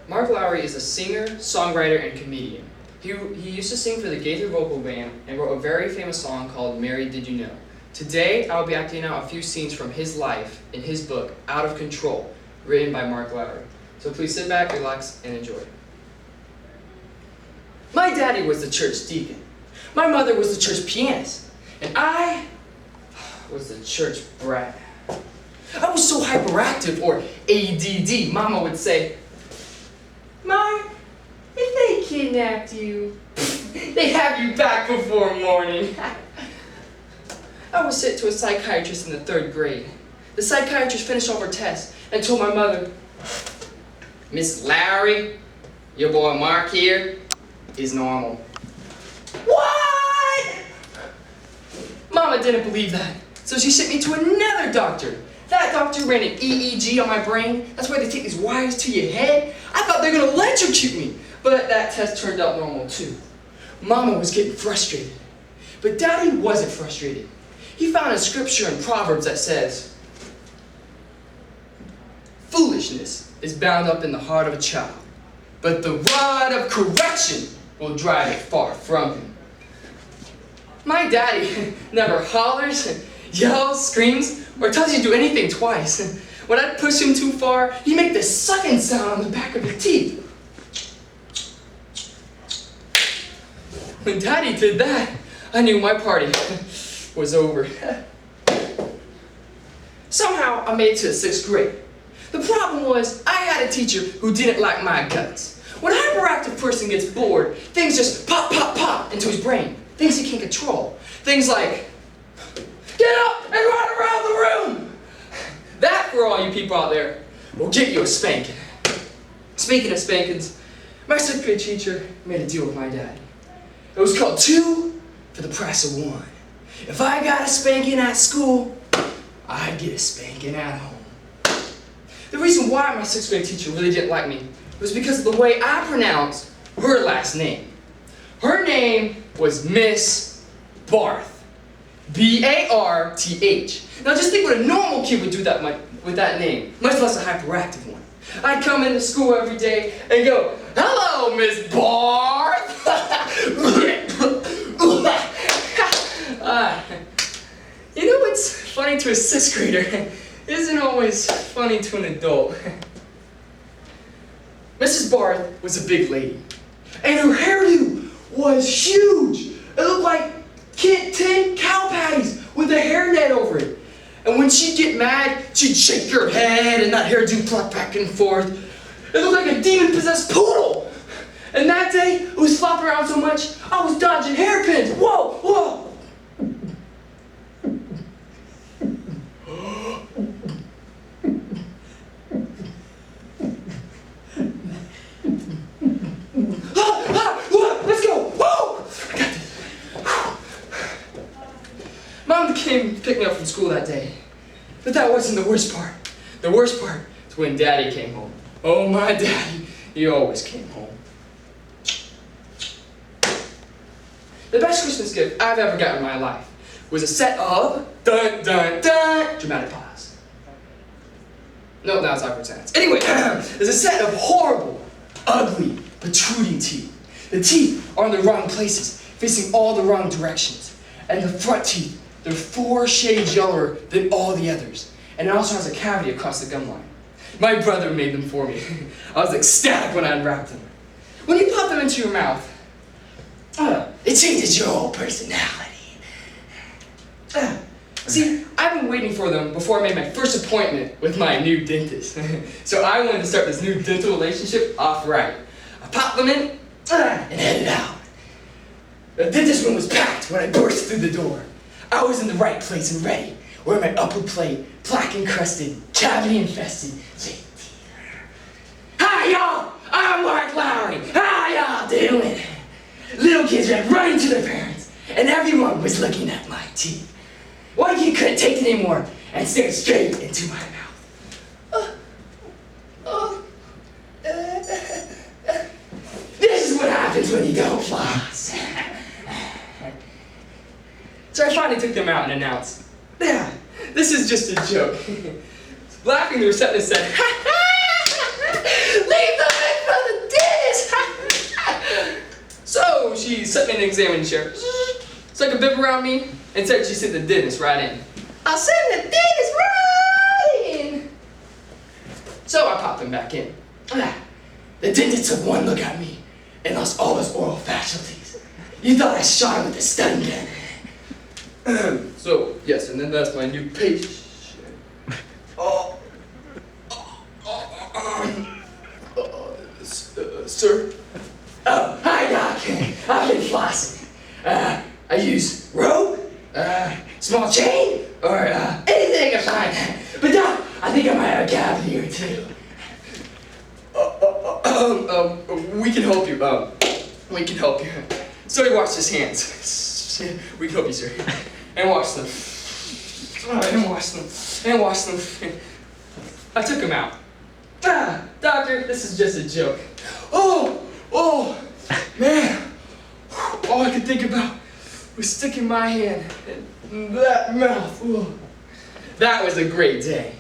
Mark Lowry is a singer, songwriter, and comedian. He used to sing for the Gaither Vocal Band and wrote a very famous song called Mary Did You Know? Today, I will be acting out a few scenes from his life in his book, Out of Control, written by Mark Lowry. So please sit back, relax, and enjoy. My daddy was the church deacon. My mother was the church pianist. And I was the church brat. I was so hyperactive, or ADD, Mama would say. Mark, if they kidnapped you, they'd have you back before morning. I was sent to a psychiatrist in the 3rd grade. The psychiatrist finished off her test and told my mother, Miss Lowry, your boy Mark here is normal. What? Mama didn't believe that, so she sent me to another doctor. That doctor ran an EEG on my brain. That's why they take these wires to your head. I thought they were going to electrocute me, but that test turned out normal too. Mama was getting frustrated, but Daddy wasn't frustrated. He found a scripture in Proverbs that says, foolishness is bound up in the heart of a child, but the rod of correction will drive it far from him. My daddy never hollers, yells, screams, or tells you to do anything twice. When I push him too far, he'd make this sucking sound on the back of his teeth. When Daddy did that, I knew my party was over. Somehow, I made it to the 6th grade. The problem was, I had a teacher who didn't like my guts. When a hyperactive person gets bored, things just pop, pop, pop into his brain. Things he can't control. Things like, get up and run around the room! That, for all you people out there, will get you a spanking. Speaking of spankings, my 6th grade teacher made a deal with my dad. It was called 2 for the price of 1. If I got a spanking at school, I'd get a spanking at home. The reason why my 6th grade teacher really didn't like me was because of the way I pronounced her last name. Her name was Miss Barth. B-A-R-T-H. Now just think what a normal kid would do with that name, much less a hyperactive one. I'd come into school every day and go, hello, Miss Barth! You know what's funny to a 6th grader isn't always funny to an adult. Mrs. Barth was a big lady, and her hairdo was huge. It looked like 10 cow patties with a hairnet over it. And when she'd get mad, she'd shake her head and that hairdo pluck back and forth. It looked like a demon-possessed poodle. And that day, it was flopping around so much, I was dodging hairpins. Whoa, whoa. Let's go. Whoa. I got this. Mom came to pick me up from school that day. But that wasn't the worst part. The worst part is when Daddy came home. Oh, my Daddy, he always came home. The best Christmas gift I've ever gotten in my life was a set of dun dun dun dramatic pause. No, that was awkward silence. Anyway, there's a set of horrible, ugly, protruding teeth. The teeth are in the wrong places, facing all the wrong directions. And the front teeth, they're 4 shades yellower than all the others. And it also has a cavity across the gum line. My brother made them for me. I was ecstatic when I unwrapped them. When you pop them into your mouth, it changes your whole personality. See, I've been waiting for them before I made my first appointment with my new dentist. So I wanted to start this new dental relationship off right. I popped them in and headed out. The dentist room was packed when I burst through the door. I was in the right place and ready, wearing my upper plate, plaque encrusted, cavity infested. Hi y'all, I'm Mark Lowry. How y'all doing? Little kids ran running to their parents, and everyone was looking at my teeth. One kid couldn't take it anymore and stared straight into my mouth. This is what happens when you don't floss. So I finally took them out and announced, yeah, this is just a joke. Laughing, the receptionist said, ha ha! Leave the big the examining chair. Stuck a bib around me and said she'd send the dentist right in. I'll send the dentist right in. So I popped him back in. The dentist took one look at me and lost all his oral faculties. You thought I shot him with a stun gun. So, yes, and then that's my new patient. Sir? Oh, hi, Doc. I've been flossing. I use rope, small chain, or anything I find. But Doc, I think I might have a cavity or two. We can help you. We can help you. So he washed his hands. We can help you, sir. And wash them. And wash them. And wash them. I took him out. Doctor, this is just a joke. Oh, man. All I could think about was sticking my hand in that mouth. Ooh. That was a great day.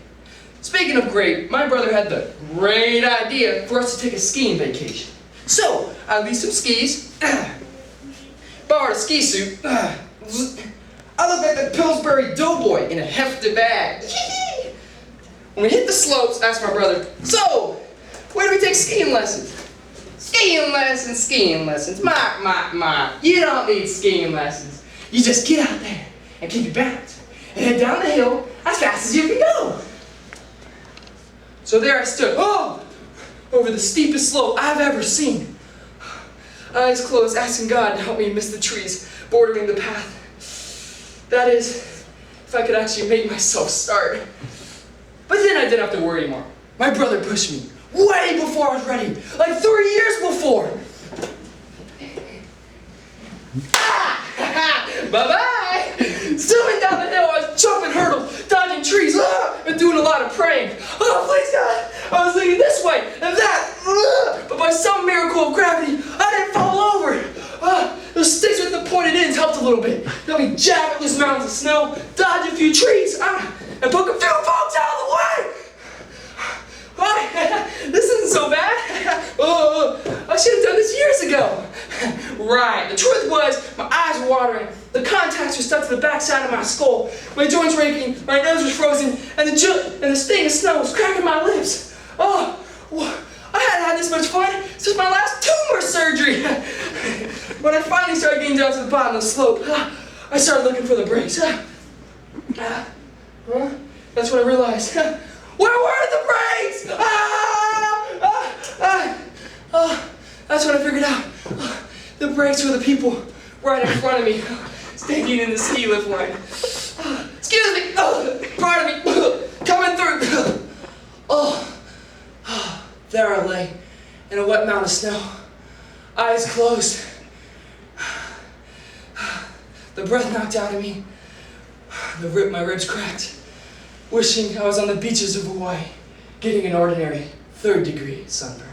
Speaking of great, my brother had the great idea for us to take a skiing vacation. So, I leased some skis, borrowed a ski suit. I looked like the Pillsbury Doughboy in a hefty bag. When we hit the slopes, I asked my brother, so, where do we take skiing lessons? Skiing lessons. Mark. You don't need skiing lessons. You just get out there and keep your balance and head down the hill as fast as you can go. So there I stood, over the steepest slope I've ever seen. Eyes closed, asking God to help me miss the trees bordering the path. That is, if I could actually make myself start. But then I didn't have to worry anymore. My brother pushed me way before I was ready, like 3 years before. Bye-bye! Zooming down the hill, I was jumping hurdles, dodging trees, and doing a lot of praying. Oh, please, God! I was leaning this way and that, but by some miracle of gravity, I didn't fall over. Those sticks with the pointed ends helped a little bit. Let me jab at loose mountains of snow, dodge a few trees, and poke a few folks out of the way. This isn't so bad. I should have done this years ago. Right, the truth was, my eyes were watering, the contacts were stuck to the backside of my skull, my joints were aching, my nose was frozen, and the sting of snow was cracking my lips. I hadn't had this much fun since my last tumor surgery. When I finally started getting down to the bottom of the slope, I started looking for the brakes. That's when I realized, where were the brakes? That's when I figured out. The brakes were the people right in front of me, standing in the ski lift line. Excuse me, pardon me, coming through. There I lay, in a wet mountain of snow, eyes closed. The breath knocked out of me, my ribs cracked, wishing I was on the beaches of Hawaii, getting an ordinary 3rd-degree sunburn.